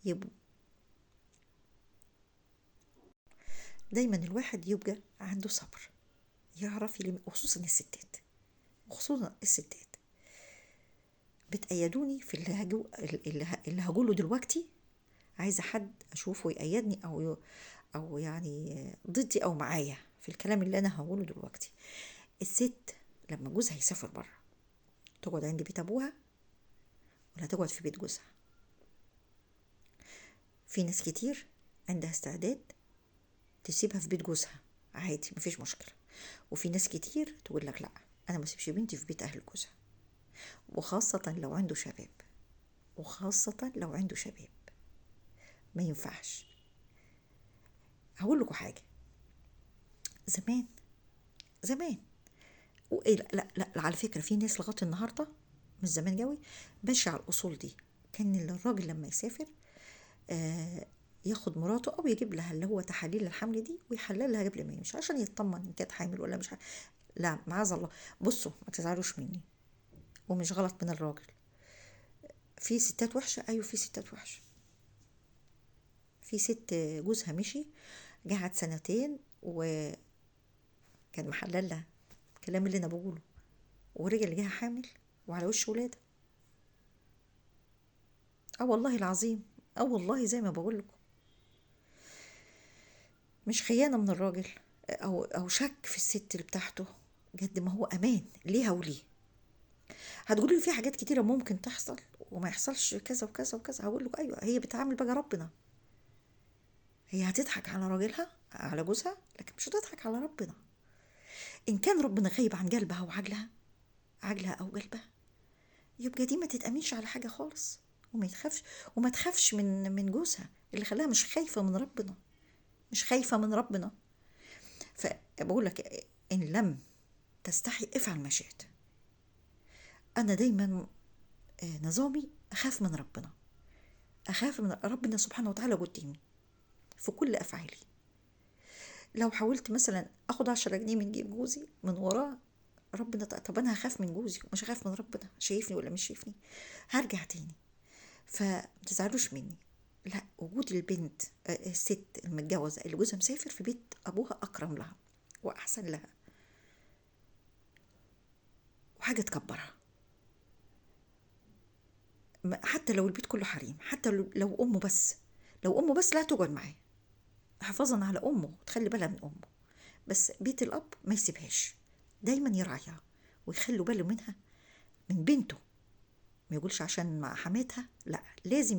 يبقى دايما الواحد يبقى عنده صبر، يعرف يلم، وخصوصا الستات، وخصوصا الستات بتأيدوني في اللي هقوله دلوقتي. عايزة حد أشوفه يأيدني أو يعني ضدي أو معايا في الكلام اللي أنا هقوله دلوقتي. الست لما جوزها يسافر بره تقعد عند بيت أبوها ولا تقعد في بيت جوزها؟ في ناس كتير عندها استعداد تسيبها في بيت جوزها عادي مفيش مشكلة، وفي ناس كتير تقول لك لا، أنا ما اسيبش بنتي في بيت أهل جوزها، وخاصة لو عنده شباب، وخاصة لو عنده شباب ما ينفعش. هقول لكم حاجة، زمان زمان وإيه، لا على فكرة في ناس لغاية النهاردة مش زمان جوي ماشية على الأصول دي. كان الراجل لما يسافر ياخد مراته أو يجيب لها اللي هو تحاليل الحمل دي ويحللها قبل ما يمشي عشان يطمن إن كانت حامل ولا مش لا معاذ الله. بصوا ما تزعلوش مني، ومش غلط من الراجل. في ستات وحشة، أيوة في ستات وحشة. في ست جوزها مشي قعد سنتين وكان محلل لها الكلام اللي أنا بقوله، ورجع لقاها حامل وعلى وش ولادة. والله العظيم، والله زي ما بقول لكم، مش خيانة من الراجل أو شك في الست اللي بتاعته، قد ما هو أمان ليها وليه. هتقولي لي في حاجات كتيرة ممكن تحصل وما يحصلش كذا وكذا وكذا، هقول لك أيوة، هي بتعامل بقى ربنا. هي هتضحك على راجلها على جوزها، لكن مش هتضحك على ربنا. إن كان ربنا غايب عن قلبها وعقلها، عقلها أو قلبها، يبقى دي ما تتأمنش على حاجة خالص، وما تخافش من جوزها اللي خلاها مش خايفة من ربنا، مش خايفة من ربنا. فبقول لك إن لم تستحي افعل ما شئت. أنا دايما نظامي أخاف من ربنا، أخاف من ربنا سبحانه وتعالى قدامي في كل أفعالي. لو حاولت مثلا أخد 10 جنيه من جيب جوزي من وراه، ربنا طب أنا هخاف من جوزي ومش هخاف من ربنا، شايفني ولا مش شايفني؟ هرجع تاني. فمتزعلوش مني، لا، وجود البنت الست المتجوزة اللي جوزها مسافر في بيت أبوها أكرم لها وأحسن لها، وحاجة تكبرها. حتى لو البيت كله حريم، حتى لو أمه بس، لو أمه بس لا تقعد معاه حفاظا على أمه وتخلي بالها من أمه، بس بيت الأب ما يسيبهاش، دايما يراعيها ويخلوا باله منها من بنته. ما يقولش عشان مع حماتها، لا، لازم